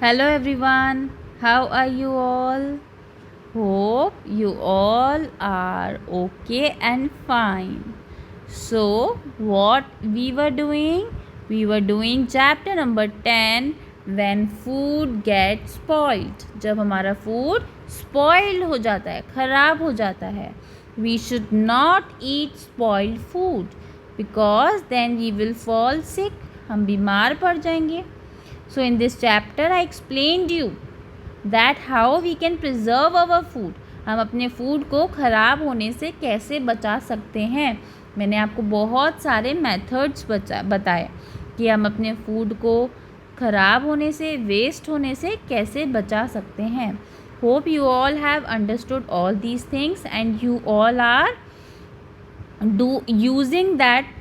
Hello everyone, how are you all? Hope you all are okay and fine. So, what we were doing? We were doing chapter number 10 when food gets spoiled. जब हमारा food spoiled हो जाता है, खराब हो जाता है. We should not eat spoiled food because then we will fall sick. हम बीमार पड़ जाएंगे. So in this chapter I explained you that how we can preserve our food. हम अपने फूड को ख़राब होने से कैसे बचा सकते हैं. मैंने आपको बहुत सारे मेथड्स बताए कि हम अपने फूड को ख़राब होने से, वेस्ट होने से कैसे बचा सकते हैं. Hope you all have understood all these things and you all are using that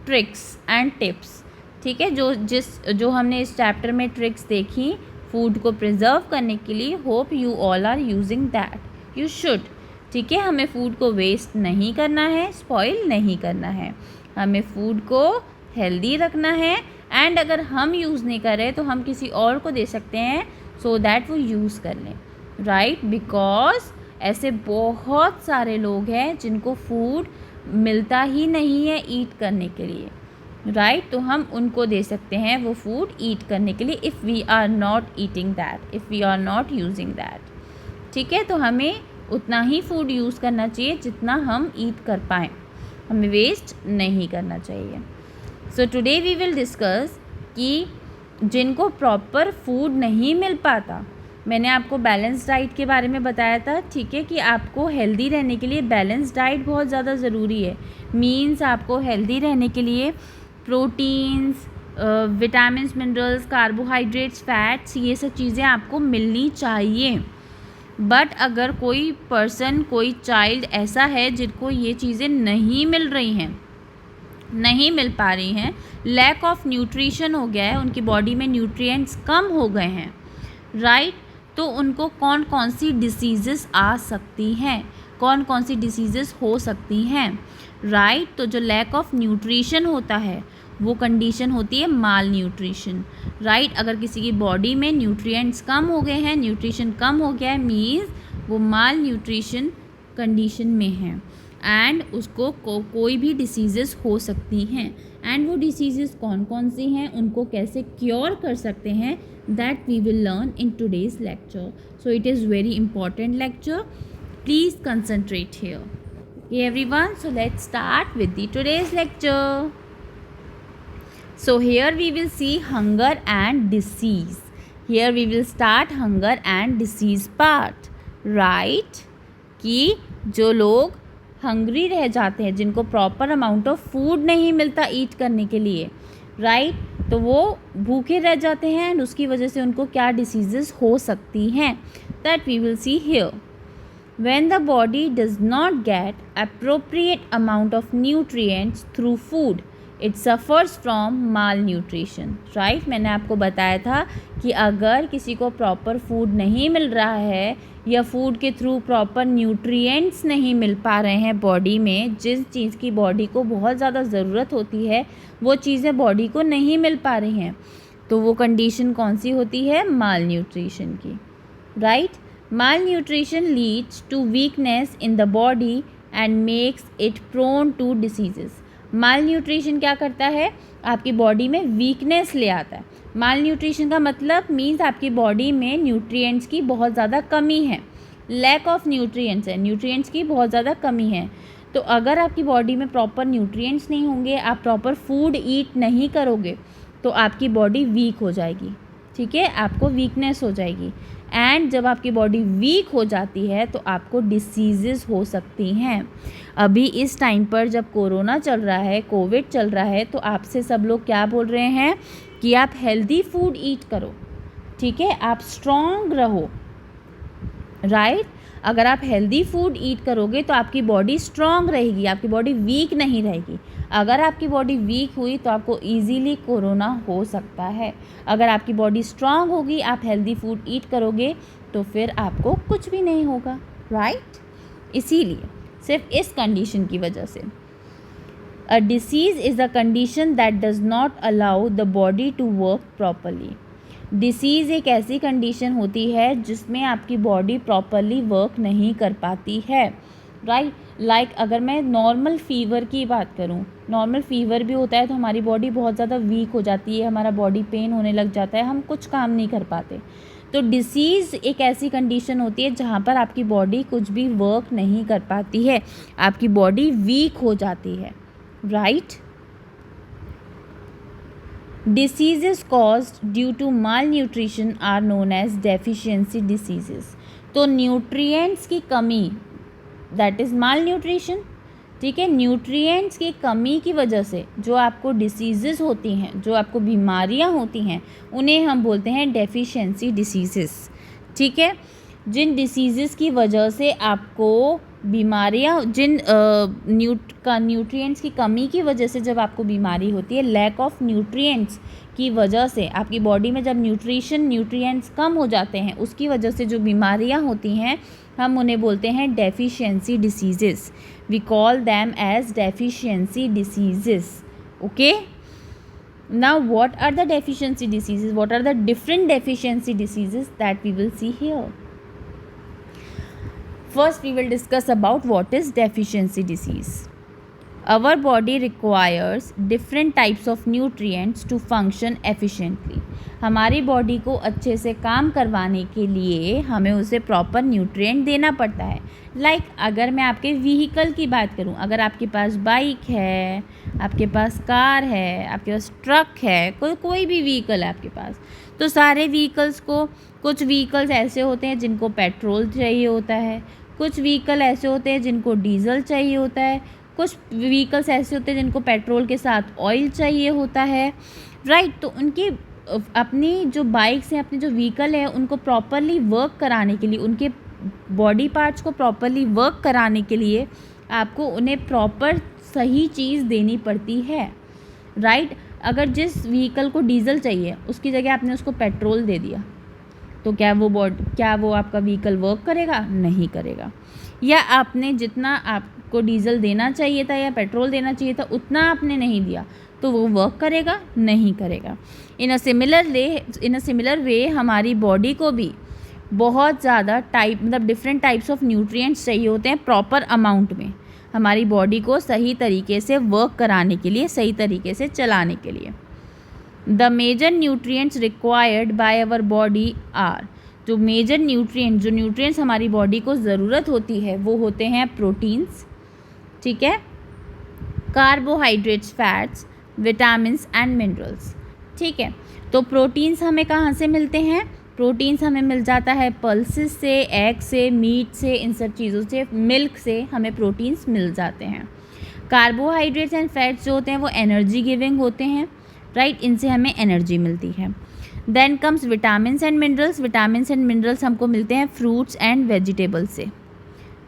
tricks and tips. ठीक है, जो हमने इस चैप्टर में ट्रिक्स देखी फूड को प्रिजर्व करने के लिए, hope you all are using that. You should. ठीक है, हमें फूड को वेस्ट नहीं करना है, स्पॉइल नहीं करना है, हमें फूड को हेल्दी रखना है. एंड अगर हम यूज़ नहीं कर रहे तो हम किसी और को दे सकते हैं सो दैट वो यूज़ कर लें. राइट, बिकॉज ऐसे बहुत सारे लोग हैं जिनको फूड मिलता ही नहीं है ईट करने के लिए. राइट, तो हम उनको दे सकते हैं वो फूड ईट करने के लिए if we are not eating that, if we are not using that. ठीक है, तो हमें उतना ही फूड यूज़ करना चाहिए जितना हम ईट कर पाएँ, हमें वेस्ट नहीं करना चाहिए. So today we will discuss कि जिनको प्रॉपर फूड नहीं मिल पाता, मैंने आपको बैलेंस डाइट के बारे में बताया था. ठीक है, कि आपको हेल्दी रहने के लिए बैलेंस डाइट बहुत ज़्यादा ज़रूरी है. मीन्स आपको हेल्दी रहने के लिए proteins, vitamins, minerals, carbohydrates, fats, ये सब चीज़ें आपको मिलनी चाहिए. बट अगर कोई पर्सन, कोई चाइल्ड ऐसा है जिनको ये चीज़ें नहीं मिल रही हैं, नहीं मिल पा रही हैं, लैक ऑफ न्यूट्रिशन हो गया है, उनकी बॉडी में न्यूट्रिएंट्स कम हो गए हैं. राइट, तो उनको कौन कौन सी डिसीज़ेस आ सकती हैं, कौन कौन सी डिसीज़ेस हो सकती हैं. राइट, तो जो लैक ऑफ न्यूट्रिशन होता है वो कंडीशन होती है माल न्यूट्रिशन. राइट, अगर किसी की बॉडी में न्यूट्रिएंट्स कम हो गए हैं, न्यूट्रिशन कम हो गया है, मीन्स वो माल न्यूट्रिशन कंडीशन में है एंड उसको कोई भी डिसीज़ेस हो सकती हैं. एंड वो डिसीज़ेस कौन कौन सी हैं, उनको कैसे क्योर कर सकते हैं, that we will learn in today's lecture. So it is very important lecture. Please concentrate here. Okay everyone, so let's start with the today's lecture. So here we will see hunger and disease. Here we will start hunger and disease part. Right, कि जो लोग hungry रह जाते हैं, जिनको proper amount of food नहीं मिलता ईट करने के लिए, राइट, तो वो भूखे रह जाते हैं एंड उसकी वजह से उनको क्या डिसीजेस हो सकती हैं, that we will see here. When the body does not get appropriate amount of nutrients through food, it suffers from malnutrition. Right, मैंने आपको बताया था कि अगर किसी को प्रॉपर फूड नहीं मिल रहा है या फूड के थ्रू प्रॉपर न्यूट्रिएंट्स नहीं मिल पा रहे हैं बॉडी में, जिस चीज़ की बॉडी को बहुत ज़्यादा ज़रूरत होती है वो चीज़ें बॉडी को नहीं मिल पा रही हैं, तो वो कंडीशन कौन सी होती है, माल न्यूट्रिशन की. Right, malnutrition leads to weakness in the body and makes it prone to diseases. malnutrition क्या करता है, आपकी बॉडी में वीकनेस ले आता है. malnutrition का मतलब मीन्स आपकी बॉडी में न्यूट्रिएंट्स की बहुत ज़्यादा कमी है, लैक ऑफ न्यूट्रिएंट्स है, न्यूट्रिएंट्स की बहुत ज़्यादा कमी है. तो अगर आपकी बॉडी में प्रॉपर न्यूट्रिएंट्स नहीं होंगे, आप प्रॉपर फूड ईट नहीं करोगे, तो आपकी बॉडी वीक हो जाएगी. ठीक है, आपको वीकनेस हो जाएगी. एंड जब आपकी बॉडी वीक हो जाती है तो आपको डिसीज़ेस हो सकती हैं. अभी इस टाइम पर जब कोरोना चल रहा है, कोविड चल रहा है, तो आपसे सब लोग क्या बोल रहे हैं कि आप हेल्दी फूड ईट करो. ठीक है, आप स्ट्रॉन्ग रहो. राइट, अगर आप हेल्दी फूड ईट करोगे तो आपकी बॉडी स्ट्रॉन्ग रहेगी, आपकी बॉडी वीक नहीं रहेगी. अगर आपकी बॉडी वीक हुई तो आपको इजीली कोरोना हो सकता है. अगर आपकी बॉडी स्ट्रॉन्ग होगी, आप हेल्दी फूड ईट करोगे, तो फिर आपको कुछ भी नहीं होगा. राइट, इसीलिए सिर्फ इस कंडीशन की वजह से. A disease is a condition that does not allow the body to work properly. Disease एक ऐसी कंडीशन होती है जिसमें आपकी बॉडी प्रॉपरली वर्क नहीं कर पाती है, राइट। लाइक अगर मैं नॉर्मल फ़ीवर की बात करूं, नॉर्मल फ़ीवर भी होता है तो हमारी बॉडी बहुत ज़्यादा वीक हो जाती है, हमारा बॉडी पेन होने लग जाता है, हम कुछ काम नहीं कर पाते। तो डिसीज़ एक ऐसी कंडीशन होती है जहाँ पर आपकी बॉडी कुछ भी वर्क नहीं कर पाती है, आपकी बॉडी वीक हो जाती है, right. Diseases caused due to malnutrition are known as deficiency diseases. तो न्यूट्रिएंट्स की कमी, दैट इज़ माल न्यूट्रिशन, ठीक है। न्यूट्रिएंट्स की कमी की वजह से जो आपको डिसीज़ेस होती हैं, जो आपको बीमारियां होती हैं, उन्हें हम बोलते हैं डेफिशिएंसी डिसीज़ेस, ठीक है। जिन डिसीज़ेस की वजह से आपको बीमारियां, न्यूट्रिएंट्स की कमी की वजह से जब आपको बीमारी होती है, लैक ऑफ न्यूट्रिएंट्स की वजह से आपकी बॉडी में जब न्यूट्रिएंट्स कम हो जाते हैं, उसकी वजह से जो बीमारियां होती हैं, हम उन्हें बोलते हैं deficiency diseases. We call them as deficiency diseases, okay. Now what are the deficiency diseases, what are the different deficiency diseases that we will see here. First, we will discuss about what is deficiency disease. Our body requires different types of nutrients to function efficiently. हमारी body को अच्छे से काम करवाने के लिए हमें उसे प्रॉपर न्यूट्रिएंट देना पड़ता है। लाइक अगर मैं आपके व्हीकल की बात करूं, अगर आपके पास बाइक है, आपके पास कार है, आपके पास ट्रक है, कोई भी व्हीकल है आपके पास, तो सारे व्हीकल्स को, कुछ व्हीकल्स ऐसे होते हैं जिनको पेट्रोल चाहिए होता है, कुछ व्हीकल ऐसे होते हैं जिनको डीजल चाहिए होता है, कुछ व्हीकल्स ऐसे होते हैं जिनको पेट्रोल के साथ ऑयल चाहिए होता है, राइट। तो उनकी अपनी जो बाइक्स हैं, अपने जो व्हीकल है, उनको प्रॉपरली वर्क कराने के लिए, उनके बॉडी पार्ट्स को प्रॉपरली वर्क कराने के लिए आपको उन्हें प्रॉपर सही चीज़ देनी पड़ती है, राइट। अगर जिस व्हीकल को डीजल चाहिए उसकी जगह आपने उसको पेट्रोल दे दिया तो क्या वो आपका व्हीकल वर्क करेगा? नहीं करेगा। या आपने जितना आपको डीजल देना चाहिए था या पेट्रोल देना चाहिए था उतना आपने नहीं दिया तो वो वर्क करेगा? नहीं करेगा। इन अ सिमिलर वे हमारी बॉडी को भी बहुत ज़्यादा डिफरेंट टाइप्स ऑफ न्यूट्रिएंट्स चाहिए होते हैं प्रॉपर अमाउंट में, हमारी बॉडी को सही तरीके से वर्क कराने के लिए, सही तरीके से चलाने के लिए। The major nutrients required by our body are, जो न्यूट्रिएंट्स हमारी बॉडी को ज़रूरत होती है वो होते हैं प्रोटीन्स, ठीक है, carbohydrates, fats, vitamins and minerals, ठीक है। तो प्रोटीन्स हमें कहाँ से मिलते हैं? प्रोटीन्स हमें मिल जाता है पल्सेस से, एग से, मीट से, इन सब चीज़ों से, मिल्क से हमें प्रोटीन्स मिल जाते हैं। कार्बोहाइड्रेट्स एंड फैट्स जो होते हैं वो एनर्जी गिविंग होते हैं, राइट, इनसे हमें एनर्जी मिलती है। Then comes vitamins and minerals हमको मिलते हैं फ्रूट्स एंड वेजिटेबल्स से,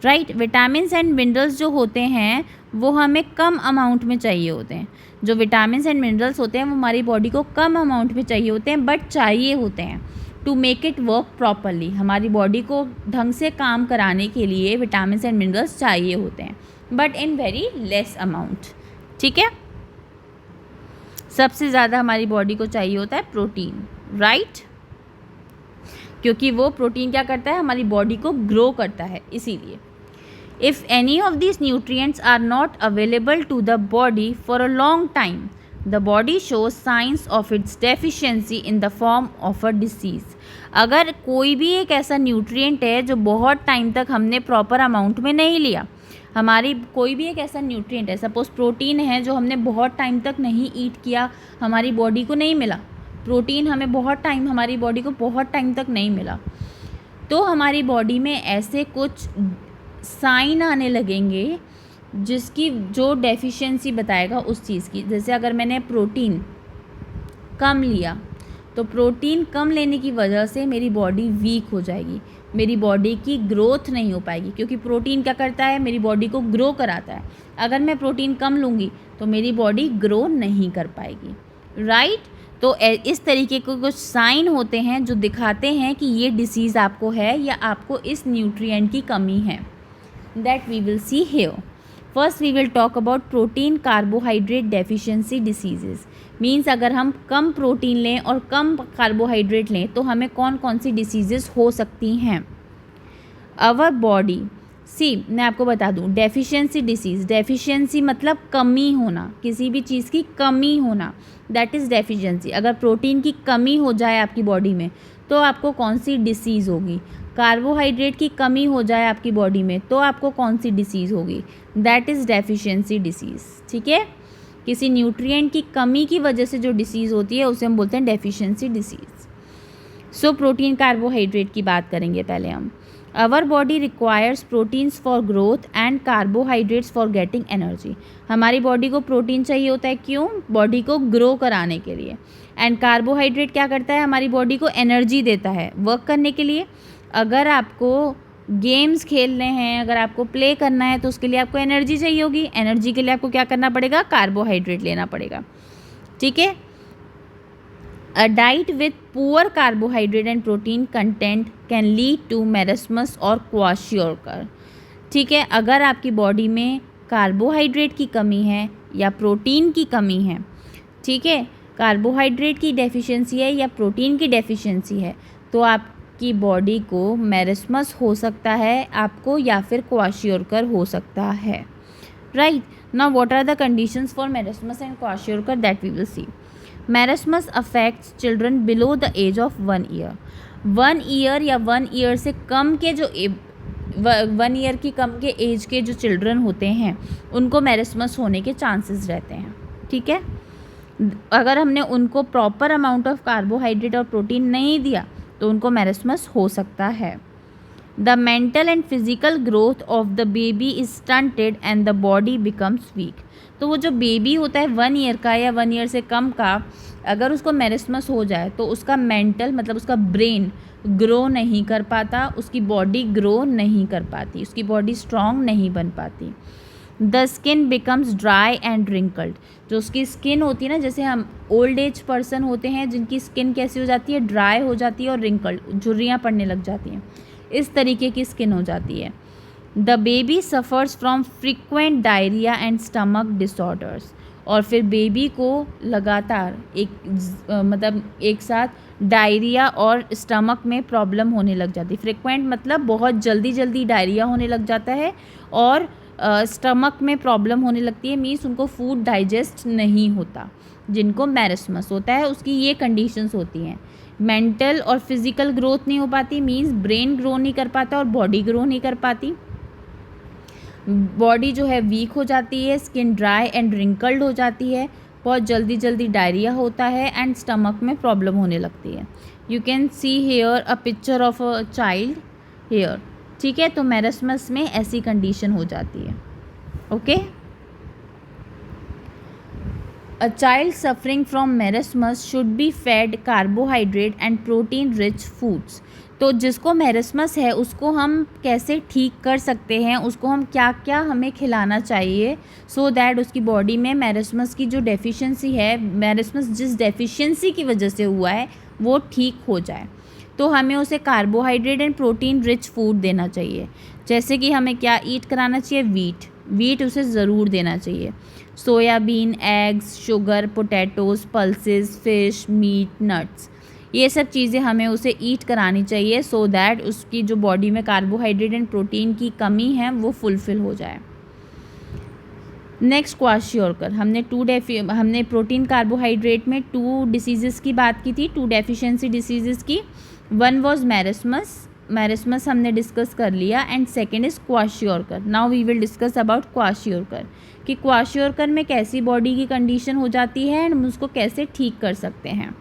राइट। विटामिन्स एंड मिनरल्स जो होते हैं वो हमें कम अमाउंट में चाहिए होते हैं। जो विटामिन्स एंड मिनरल्स होते हैं वो हमारी बॉडी को कम अमाउंट में चाहिए होते हैं, बट चाहिए होते हैं to make it work properly. हमारी बॉडी को ढंग से काम कराने के लिए विटामिन्स एंड मिनरल्स चाहिए होते हैं, but in very less amount, ठीक है। सबसे ज़्यादा हमारी बॉडी को चाहिए होता है प्रोटीन, राइट, क्योंकि वो प्रोटीन क्या करता है, हमारी बॉडी को ग्रो करता है, इसीलिए। If any of this nutrients are not available to the body for a long time, the body shows signs of its deficiency in the form of a disease. अगर कोई भी एक ऐसा न्यूट्रिएंट है जो बहुत टाइम तक हमने प्रॉपर अमाउंट में नहीं लिया, हमारी कोई भी एक ऐसा न्यूट्रिएंट है, सपोज प्रोटीन है जो हमने बहुत टाइम तक नहीं ईट किया, हमारी बॉडी को नहीं मिला, प्रोटीन हमारी बॉडी को बहुत टाइम तक नहीं मिला, तो हमारी बॉडी में ऐसे कुछ साइन आने लगेंगे जिसकी जो डेफिशिएंसी बताएगा उस चीज़ की। जैसे अगर मैंने प्रोटीन कम लिया तो प्रोटीन कम लेने की वजह से मेरी बॉडी वीक हो जाएगी, मेरी बॉडी की ग्रोथ नहीं हो पाएगी, क्योंकि प्रोटीन क्या करता है, मेरी बॉडी को ग्रो कराता है। अगर मैं प्रोटीन कम लूँगी तो मेरी बॉडी ग्रो नहीं कर पाएगी, राइट। तो इस तरीके के कुछ साइन होते हैं जो दिखाते हैं कि ये डिसीज़ आपको है या आपको इस न्यूट्रिएंट की कमी है, that we will see here. First we will talk about protein carbohydrate deficiency diseases. Means अगर हम कम प्रोटीन लें और कम कार्बोहाइड्रेट लें तो हमें कौन कौन सी डिसीजेस हो सकती हैं। आवर बॉडी मैं आपको बता दूं, डेफिशिएंसी डिसीज़, डेफिशिएंसी मतलब कमी होना, किसी भी चीज़ की कमी होना, दैट इज़ डेफिशिएंसी। अगर प्रोटीन की कमी हो जाए आपकी बॉडी में तो आपको कौन सी डिसीज़ होगी। कार्बोहाइड्रेट की कमी हो जाए आपकी बॉडी में तो आपको कौन सी डिसीज़ होगी, दैट इज़ डेफिशिएंसी डिसीज़। ठीक है, किसी न्यूट्रिएंट की कमी की वजह से जो डिसीज़ होती है उसे हम बोलते हैं deficiency disease. So protein carbohydrate की बात करेंगे पहले हम। Our body requires proteins for growth and carbohydrates for getting energy. हमारी बॉडी को प्रोटीन चाहिए होता है, क्यों, बॉडी को ग्रो कराने के लिए। एंड कार्बोहाइड्रेट क्या करता है, हमारी बॉडी को एनर्जी देता है वर्क करने के लिए। अगर आपको गेम्स खेलने हैं, अगर आपको प्ले करना है तो उसके लिए आपको एनर्जी चाहिए होगी। एनर्जी के लिए आपको क्या करना पड़ेगा, कार्बोहाइड्रेट लेना पड़ेगा। ठीक है, A diet with poor carbohydrate and protein content can lead to marasmus or kwashiorkor। ठीक है, अगर आपकी बॉडी में कार्बोहाइड्रेट की कमी है या प्रोटीन की कमी है, ठीक है, कार्बोहाइड्रेट की डेफिशिएंसी है या प्रोटीन की डेफिशिएंसी है, तो आपकी बॉडी को मैरस्मस हो सकता है आपको, या फिर क्वाशियोरकर हो सकता है। Right, now what are the conditions for marasmus and kwashiorkor, that we will see. Marasmus affects children below the age of 1 year. 1 year या 1 ईयर से कम के जो 1 ईयर की कम के एज के जो चिल्ड्रन होते हैं उनको मैरस्मस होने के चांसेस रहते हैं। ठीक है, अगर हमने उनको प्रॉपर अमाउंट ऑफ कार्बोहाइड्रेट और प्रोटीन नहीं दिया तो उनको मैरस्मस हो सकता है। The mental and physical growth of the baby is stunted and the body becomes week. तो वो जो बेबी होता है 1 ईयर का या 1 ईयर से कम का, अगर उसको मैरस्मस हो जाए तो उसका मेंटल मतलब उसका ब्रेन ग्रो नहीं कर पाता, उसकी बॉडी ग्रो नहीं कर पाती, उसकी बॉडी स्ट्रॉन्ग नहीं बन पाती। The skin becomes dry and wrinkled. जो उसकी स्किन होती है ना, जैसे हम ओल्ड एज पर्सन होते हैं जिनकी स्किन कैसी हो जाती है, ड्राई हो जाती है और रिंकल्ड, झुर्रियाँ पड़ने लग जाती हैं, इस तरीके की स्किन हो जाती है। The baby suffers from frequent diarrhoea and stomach disorders. और फिर बेबी को लगातार एक साथ डायरिया और स्टमक में प्रॉब्लम होने लग जाती है। फ्रिक्वेंट मतलब बहुत जल्दी जल्दी डायरिया होने लग जाता है और स्टमक में प्रॉब्लम होने लगती है, मीन्स उनको फूड डाइजेस्ट नहीं होता। जिनको मैरस्मस होता है उसकी ये कंडीशंस होती हैं। मेंटल और फिज़िकल ग्रोथ नहीं हो पाती, मीन्स ब्रेन ग्रो नहीं कर पाता और बॉडी ग्रो नहीं कर पाती। बॉडी जो है वीक हो जाती है, स्किन ड्राई एंड रिंकल्ड हो जाती है, बहुत जल्दी जल्दी डायरिया होता है एंड स्टमक में प्रॉब्लम होने लगती है। You can see here a picture of a child here. ठीक है, तो मैरस्मस में ऐसी कंडीशन हो जाती है। Okay, a child suffering from marasmus should be fed carbohydrate and protein rich foods. तो जिसको मैरस्मस है उसको हम कैसे ठीक कर सकते हैं, उसको हम क्या क्या हमें खिलाना चाहिए सो दैट उसकी बॉडी में मैरस्मस की जो डेफिशिएंसी है, मैरस्मस जिस डेफिशिएंसी की वजह से हुआ है वो ठीक हो जाए। तो हमें उसे carbohydrate and protein rich food देना चाहिए। जैसे कि हमें क्या ईट कराना चाहिए, वीट उसे ज़रूर देना चाहिए। Soybean, eggs, sugar, potatoes, pulses, fish, meat, nuts, ये सब चीज़ें हमें उसे ईट करानी चाहिए सो दैट उसकी जो बॉडी में कार्बोहाइड्रेट एंड प्रोटीन की कमी है वो फुलफ़िल हो जाए। नेक्स्ट क्वाशियोरकर, हमने प्रोटीन कार्बोहाइड्रेट में 2 डिसीज़ेस की बात की थी, 2 डेफिशिएंसी डिसीज़ेस की। वन वॉज मैरस्मस हमने डिस्कस कर लिया and second is kwashiorkor. Now we will discuss about kwashiorkor कि क्वाशियोरकर में कैसी बॉडी की कंडीशन हो जाती है एंड हम उसको कैसे ठीक कर सकते हैं।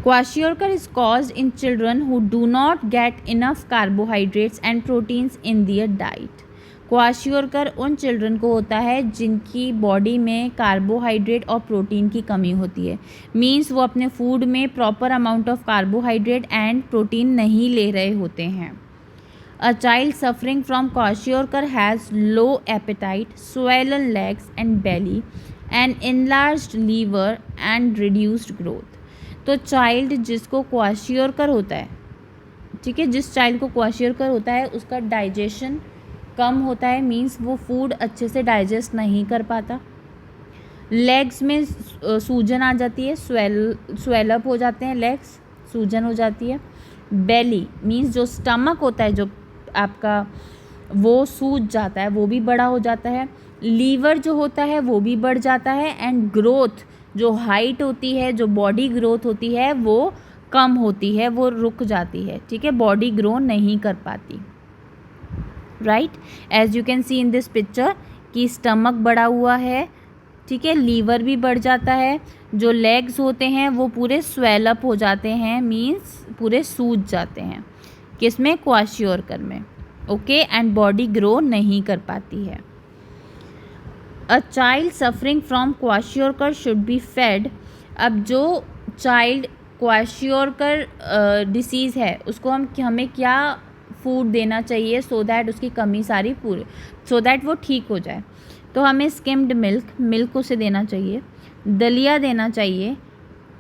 Kwashiorkor is caused in children who do not get enough carbohydrates and proteins in their diet। Kwashiorkor उन चिल्ड्रन को होता है जिनकी बॉडी में कार्बोहाइड्रेट और प्रोटीन की कमी होती है, मीन्स वो अपने फूड में proper amount of carbohydrate and protein नहीं ले रहे होते हैं। A child suffering from kwashiorkor has low appetite, swollen legs and belly and enlarged liver and reduced growth। तो चाइल्ड जिसको क्वाशियोरकर होता है, ठीक है, जिस चाइल्ड को क्वाशियोरकर होता है उसका डाइजेशन कम होता है मीन्स वो फूड अच्छे से डाइजेस्ट नहीं कर पाता। लेग्स में सूजन आ जाती है, स्वेल अप हो जाते हैं लेग्स, सूजन हो जाती है। बेली मीन्स जो स्टमक होता है जो आपका वो सूज जाता है, वो भी बड़ा हो जाता है। लीवर जो होता है वो भी बढ़ जाता है। एंड ग्रोथ जो हाइट होती है, जो बॉडी ग्रोथ होती है वो कम होती है, वो रुक जाती है, ठीक है, बॉडी ग्रो नहीं कर पाती। Right, as you can see in this picture कि स्टमक बढ़ा हुआ है, ठीक है, लीवर भी बढ़ जाता है, जो लेग्स होते हैं वो पूरे स्वेल अप हो जाते हैं, मीन्स पूरे सूज जाते हैं, किसमें, क्वाशियोरकर में, ओके, एंड बॉडी ग्रो नहीं कर पाती है। अ child suffering from kwashiorkor should be fade. अब जो चाइल्ड क्वाशियोरकर डिसीज़ है उसको हमें क्या फूड देना चाहिए सो दैट उसकी कमी सारी पूरी, सो दैट वो ठीक हो जाए। तो हमें स्किम्ड मिल्क उसे देना चाहिए, दलिया देना चाहिए,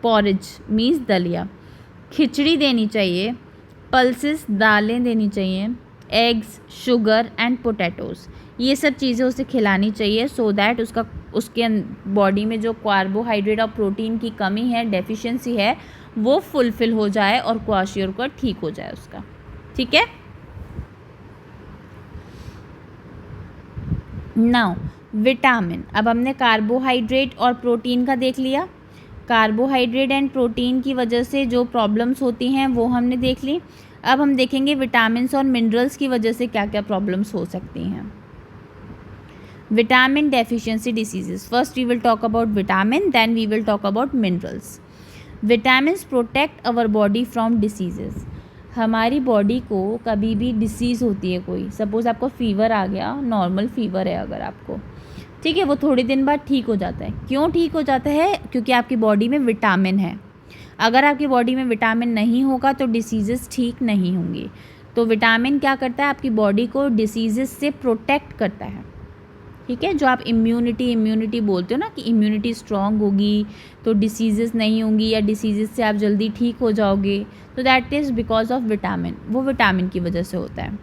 पॉरेज मीन्स दलिया, खिचड़ी देनी चाहिए, पल्सेस दालें देनी चाहिए, एग्स, शुगर एंड पोटैटोज़, ये सब चीज़ें उसे खिलानी चाहिए सो दैट उसके बॉडी में जो कार्बोहाइड्रेट और प्रोटीन की कमी है, डेफिशिएंसी है, वो फुलफ़िल हो जाए और क्वाशियोरकर ठीक हो जाए उसका, ठीक है। नाउ विटामिन, अब हमने कार्बोहाइड्रेट और प्रोटीन का देख लिया। कार्बोहाइड्रेट एंड प्रोटीन की वजह से जो प्रॉब्लम्स होती हैं वो हमने देख ली। अब हम देखेंगे विटामिन्स और मिनरल्स की वजह से क्या क्या प्रॉब्लम्स हो सकती हैं। Vitamin deficiency diseases, first we will talk about vitamin, then we will talk about minerals. Vitamins protect our body from diseases, हमारी बॉडी को कभी भी डिसीज़ होती है कोई, सपोज़ आपको फ़ीवर आ गया, नॉर्मल फ़ीवर है अगर आपको, ठीक है, वो थोड़े दिन बाद ठीक हो जाता है। क्यों ठीक हो जाता है? क्योंकि आपकी बॉडी में विटामिन है। अगर आपकी बॉडी में विटामिन नहीं होगा तो डिसीज़ेस ठीक नहीं होंगी। तो विटामिन क्या करता है, आपकी बॉडी को डिसीज़ेस से प्रोटेक्ट करता है, ठीक है। जो आप इम्यूनिटी बोलते हो ना कि इम्यूनिटी स्ट्रॉन्ग होगी तो डिसीज़ेस नहीं होंगी या डिसीज़ेस से आप जल्दी ठीक हो जाओगे, तो that is because of vitamin, वो विटामिन की वजह से होता है।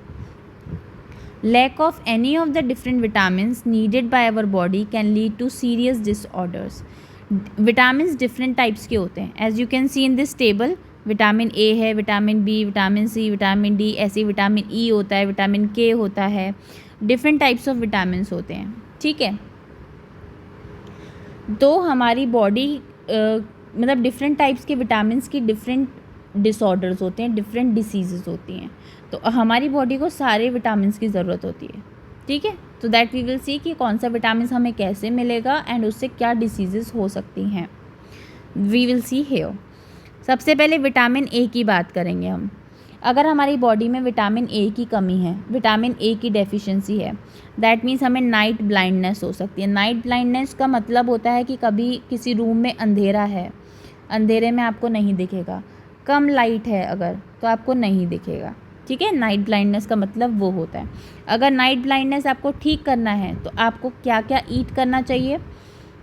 Lack of any of the different vitamins needed by our body can lead to serious disorders. Vitamins different types के होते हैं, as you can see in this table. Vitamin A है, vitamin B, vitamin C, vitamin D, ऐसे vitamin E होता है, vitamin के होता है, डिफरेंट टाइप्स ऑफ विटामिन्स होते हैं, ठीक है। तो हमारी बॉडी मतलब डिफरेंट टाइप्स के विटामिन्स की डिफरेंट डिसऑर्डर्स होते हैं, डिफरेंट डिसीज़ेस होती हैं, तो हमारी बॉडी को सारे विटामिन्स की ज़रूरत होती है, ठीक है। तो दैट वी विल सी कि कौन सा विटामिन हमें कैसे मिलेगा एंड उससे क्या डिसीज़ेस हो सकती हैं, वी विल सी हियर। सबसे पहले विटामिन ए की बात करेंगे हम। अगर हमारी बॉडी में विटामिन ए की कमी है, विटामिन ए की डेफिशिएंसी है, दैट मीन्स हमें नाइट ब्लाइंडनेस हो सकती है। नाइट ब्लाइंडनेस का मतलब होता है कि कभी किसी रूम में अंधेरा है, अंधेरे में आपको नहीं दिखेगा, कम लाइट है अगर तो आपको नहीं दिखेगा, ठीक है। नाइट ब्लाइंडनेस का मतलब वो होता है। अगर नाइट ब्लाइंडनेस आपको ठीक करना है तो आपको क्या क्या ईट करना चाहिए,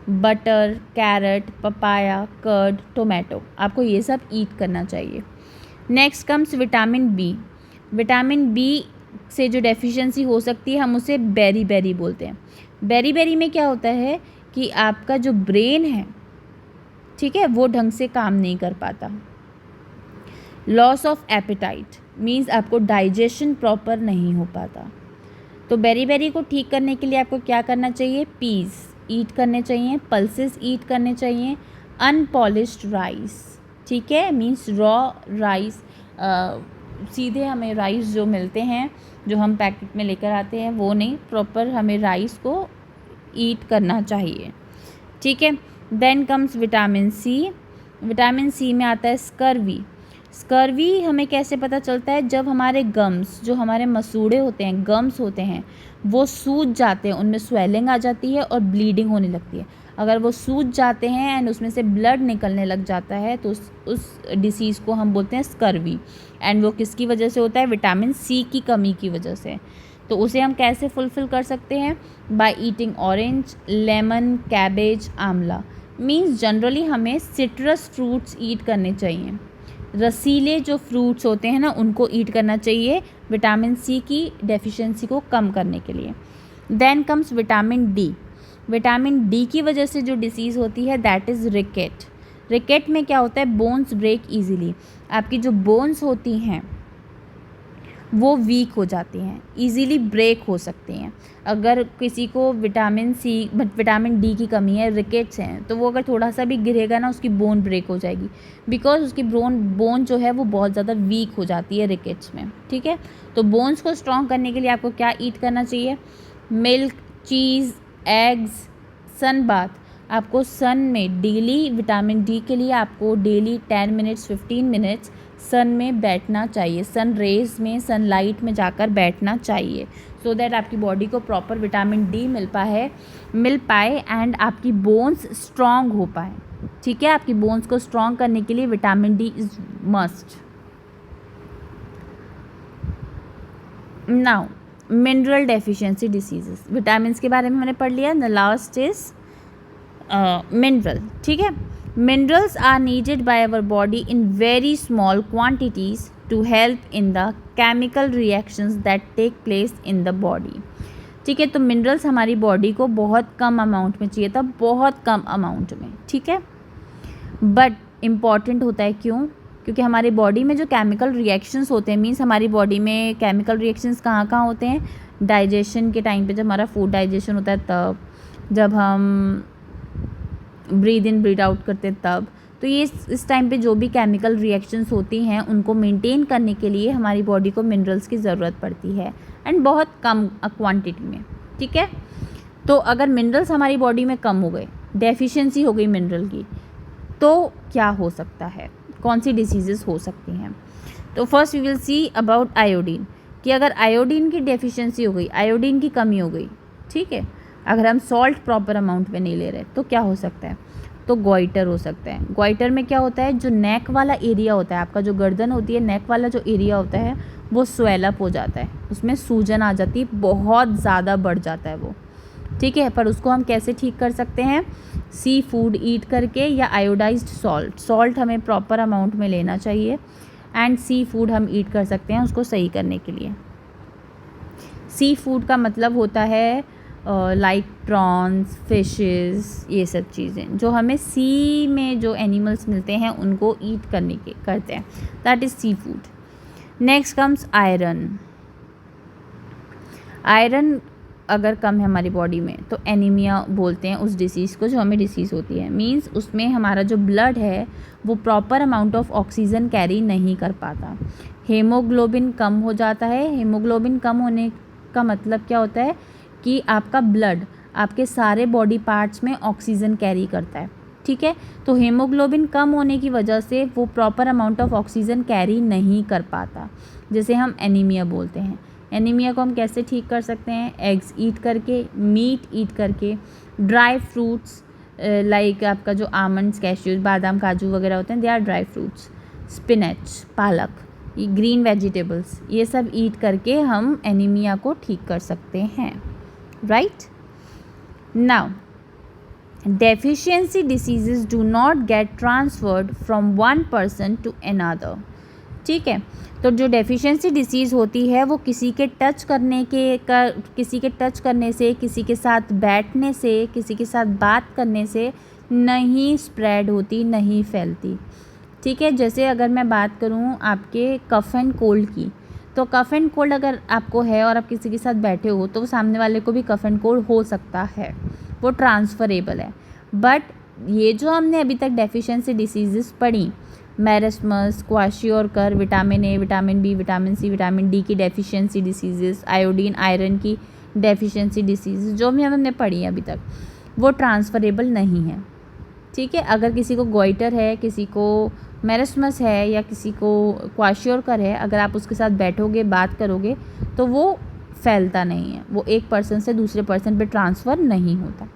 butter, carrot, papaya, curd, tomato, आपको ये सब ईट करना चाहिए। Next comes vitamin B. Vitamin B से जो डेफिशिएंसी हो सकती है हम उसे बेरी बोलते हैं। बेरी में क्या होता है कि आपका जो ब्रेन है, ठीक है, वो ढंग से काम नहीं कर पाता। लॉस ऑफ एपेटाइट मीन्स आपको डाइजेशन प्रॉपर नहीं हो पाता। तो बेरी को ठीक करने के लिए आपको क्या करना चाहिए, पीस ईट करने चाहिए, पल्सेस ईट करने चाहिए, अनपॉलिश्ड राइस, ठीक है, मीन्स रॉ राइस, सीधे हमें राइस जो मिलते हैं जो हम पैकेट में लेकर आते हैं वो नहीं, प्रॉपर हमें राइस को ईट करना चाहिए, ठीक है। Then comes vitamin C. Vitamin C में आता है स्कर्वी। स्कर्वी हमें कैसे पता चलता है, जब हमारे गम्स, जो हमारे मसूड़े होते हैं, गम्स होते हैं, वो सूज जाते हैं, उनमें स्वेलिंग आ जाती है और ब्लीडिंग होने लगती है। अगर वो सूज जाते हैं एंड उसमें से ब्लड निकलने लग जाता है तो उस डिसीज़ को हम बोलते हैं स्कर्वी। एंड वो किसकी वजह से होता है, विटामिन सी की कमी की वजह से। तो उसे हम कैसे फुलफ़िल कर सकते हैं, by eating orange, lemon, cabbage, आंवला। मीन्स जनरली हमें सिट्रस फ्रूट्स ईट करने चाहिए, रसीले जो फ्रूट्स होते हैं ना उनको ईट करना चाहिए विटामिन सी की डेफिशिएंसी को कम करने के लिए। Then comes vitamin D. Vitamin D की वजह से जो डिसीज़ होती है दैट इज़ रिकेट। रिकेट में क्या होता है, बोन्स ब्रेक इजीली। आपकी जो बोन्स होती हैं वो वीक हो जाती हैं, इजीली ब्रेक हो सकती हैं। अगर किसी को विटामिन डी की कमी है, रिकेट्स हैं, तो वो अगर थोड़ा सा भी गिरेगा ना उसकी बोन ब्रेक हो जाएगी, बिकॉज उसकी बोन जो है वो बहुत ज़्यादा वीक हो जाती है रिकेट्स में। ठीक है, तो बोन्स को स्ट्रॉन्ग करने के लिए आपको क्या ईट करना चाहिए, मिल्क, चीज़, एग्स, सन बाथ। आपको सन में डेली विटामिन डी के लिए आपको डेली 10 मिनट्स 15 मिनट्स सन में बैठना चाहिए, सन रेज में, सनलाइट में जाकर बैठना चाहिए, सो दैट आपकी बॉडी को प्रॉपर विटामिन डी मिल पाए एंड आपकी बोन्स स्ट्रॉन्ग हो पाए। ठीक है, आपकी बोन्स को स्ट्रॉन्ग करने के लिए vitamin D is must. Now mineral deficiency diseases, vitamin के बारे में मैंने पढ़ लिया। The last is mineral. ठीक है, minerals are needed by our body in very small quantities to help in the chemical reactions that take place in the body। ठीक है, तो मिनरल्स हमारी बॉडी को बहुत कम अमाउंट में चाहिए था, बहुत कम अमाउंट में। ठीक है, बट इम्पॉर्टेंट होता है क्यों, क्योंकि हमारी बॉडी में जो केमिकल रिएक्शंस होते हैं, मीन्स हमारी बॉडी में केमिकल रिएक्शंस कहाँ कहाँ होते हैं, डाइजेशन के टाइम पे, जब हमारा फूड डाइजेशन होता है तब, जब हम ब्रीद इन ब्रीद आउट करते तब, तो ये इस टाइम पे जो भी केमिकल रिएक्शंस होती हैं उनको मेंटेन करने के लिए हमारी बॉडी को मिनरल्स की ज़रूरत पड़ती है, एंड बहुत कम क्वांटिटी में। ठीक है, तो अगर मिनरल्स हमारी बॉडी में कम हो गए, डेफिशिएंसी हो गई मिनरल की, तो क्या हो सकता है, कौन सी डिसीजेस हो सकती हैं। तो first we will see about iodine, कि अगर आयोडीन की डेफिशिएंसी हो गई, आयोडीन की कमी हो गई, ठीक है, अगर हम सॉल्ट प्रॉपर अमाउंट में नहीं ले रहे तो क्या हो सकता है, तो गोइटर हो सकता है। गोइटर में क्या होता है, जो नेक वाला एरिया होता है, आपका जो गर्दन होती है, नेक वाला जो एरिया होता है वो स्वेलअप हो जाता है, उसमें सूजन आ जाती है, बहुत ज़्यादा बढ़ जाता है वो। ठीक है, पर उसको हम कैसे ठीक कर सकते हैं, सी फूड ईट करके या आयोडाइज्ड सॉल्ट हमें प्रॉपर अमाउंट में लेना चाहिए, एंड सी फूड हम ईट कर सकते हैं उसको सही करने के लिए। सी फूड का मतलब होता है लाइक प्रॉन्स, फिशेस, ये सब चीज़ें जो हमें सी में जो एनिमल्स मिलते हैं उनको ईट करते हैं, that is seafood. Next comes iron. Iron अगर कम है हमारी बॉडी में तो एनीमिया बोलते हैं उस डिसीज़ को, जो हमें डिसीज़ होती है, मींस उसमें हमारा जो ब्लड है वो proper amount of oxygen carry नहीं कर पाता, हेमोग्लोबिन कम हो जाता है। हेमोग्लोबिन कम होने का मतलब क्या होता है कि आपका ब्लड आपके सारे बॉडी पार्ट्स में ऑक्सीजन कैरी करता है। ठीक है, तो हेमोग्लोबिन कम होने की वजह से वो proper amount of oxygen carry नहीं कर पाता, जैसे हम एनीमिया बोलते हैं। एनीमिया को हम कैसे ठीक कर सकते हैं, एग्स ईट करके, मीट ईट करके, ड्राई फ्रूट्स लाइक आपका जो आमंड्स, कैश्यूज, बादाम, काजू वगैरह होते हैं, they are dry fruits, spinach, पालक, ये ग्रीन वेजिटेबल्स, ये सब ईट करके हम एनीमिया को ठीक कर सकते हैं। Right, now deficiency diseases do not get transferred from one person to another। ठीक है, तो जो डेफिशिएंसी डिसीज़ होती है वो किसी के टच करने से, किसी के साथ बैठने से, किसी के साथ बात करने से नहीं स्प्रेड होती, नहीं फैलती। ठीक है, जैसे अगर मैं बात करूँ आपके कफ एंड कोल्ड की, तो कफ एंड कोल्ड अगर आपको है और आप किसी के साथ बैठे हो तो सामने वाले को भी कफ एंड कोल्ड हो सकता है, वो ट्रांसफरेबल है। बट ये जो हमने अभी तक डेफिशिएंसी डिसीजेस पढ़ी, marasmus, kwashiorkor, vitamin A, vitamin B, vitamin C, vitamin D की डेफिशिएंसी डिसीजेस, आयोडीन, आयरन की डेफिशिएंसी डिसीजेस जो भी हमने पढ़ी अभी तक, वो ट्रांसफरेबल नहीं है। ठीक है, अगर किसी को गोइटर है, किसी को मैरस्मस है या किसी को क्वाशियोरकर है, अगर आप उसके साथ बैठोगे, बात करोगे तो वो फैलता नहीं है, वो एक पर्सन से दूसरे पर्सन पे ट्रांसफ़र नहीं होता।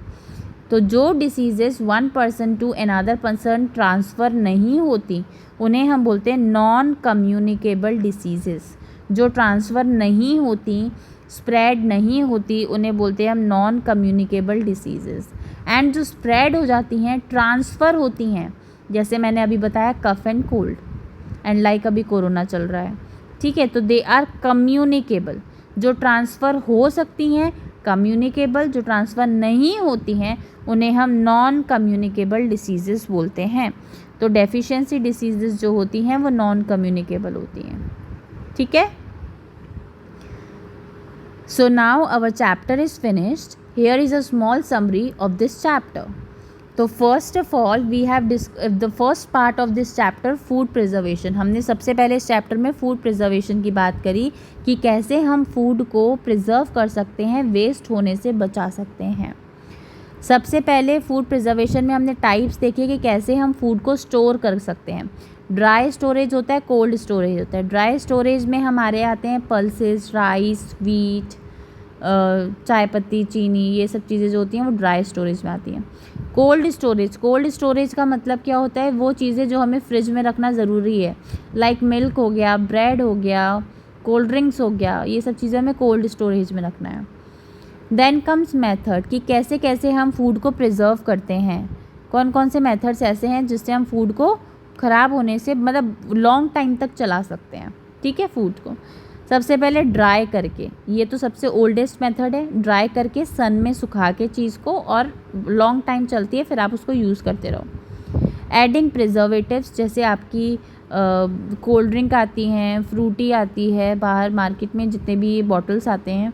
तो जो diseases one person to another person transfer नहीं होती उन्हें हम बोलते हैं नॉन कम्युनिकेबल डिसीजेस। जो ट्रांसफ़र नहीं होती, स्प्रेड नहीं होती, उन्हें बोलते हैं हम नॉन कम्युनिकेबल डिसीजेस। एंड जो स्प्रेड हो जाती हैं, ट्रांसफ़र होती हैं, जैसे मैंने अभी बताया cough and cold, and like अभी कोरोना चल रहा है, ठीक है, तो दे आर कम्युनिकेबल, जो ट्रांसफ़र हो सकती हैं कम्युनिकेबल, जो ट्रांसफ़र नहीं होती हैं उन्हें हम नॉन कम्युनिकेबल डिसीज़ेस बोलते हैं। तो डेफिशिएंसी डिसीज़ेस जो होती हैं वो नॉन कम्युनिकेबल होती हैं, ठीक है। So now our chapter is finished. Here is a small summary of this chapter. तो first of all we have the first part of this chapter food preservation. हमने सबसे पहले इस चैप्टर में फूड प्रिजर्वेशन की बात करी कि कैसे हम फूड को प्रिजर्व कर सकते हैं, वेस्ट होने से बचा सकते हैं। सबसे पहले फूड प्रिजर्वेशन में हमने टाइप्स देखे कि कैसे हम फूड को स्टोर कर सकते हैं। ड्राई स्टोरेज होता है, कोल्ड स्टोरेज होता है। ड्राई स्टोरेज में हमारे आते हैं पल्सेस, राइस, व्हीट, चाय पत्ती, चीनी, ये सब चीज़ें जो होती हैं वो ड्राई स्टोरेज में आती हैं। कोल्ड स्टोरेज का मतलब क्या होता है, वो चीज़ें जो हमें फ्रिज में रखना ज़रूरी है, लाइक मिल्क हो गया, ब्रेड हो गया, कोल्ड ड्रिंक्स हो गया, ये सब चीज़ें हमें कोल्ड स्टोरेज में रखना है। देन कम्स मेथड कि कैसे कैसे हम फूड को प्रिजर्व करते हैं, कौन कौन से मेथड्स ऐसे हैं जिससे हम फूड को ख़राब होने से मतलब लॉन्ग टाइम तक चला सकते हैं, ठीक है, फूड को। सबसे पहले ड्राई करके, ये तो सबसे ओल्डेस्ट मेथड है, ड्राई करके सन में सुखा के चीज़ को, और लॉन्ग टाइम चलती है, फिर आप उसको यूज़ करते रहो। एडिंग प्रिजर्वेटिव्स, जैसे आपकी कोल्ड ड्रिंक आती हैं, फ्रूटी आती है, बाहर मार्केट में जितने भी ये बॉटल्स आते हैं,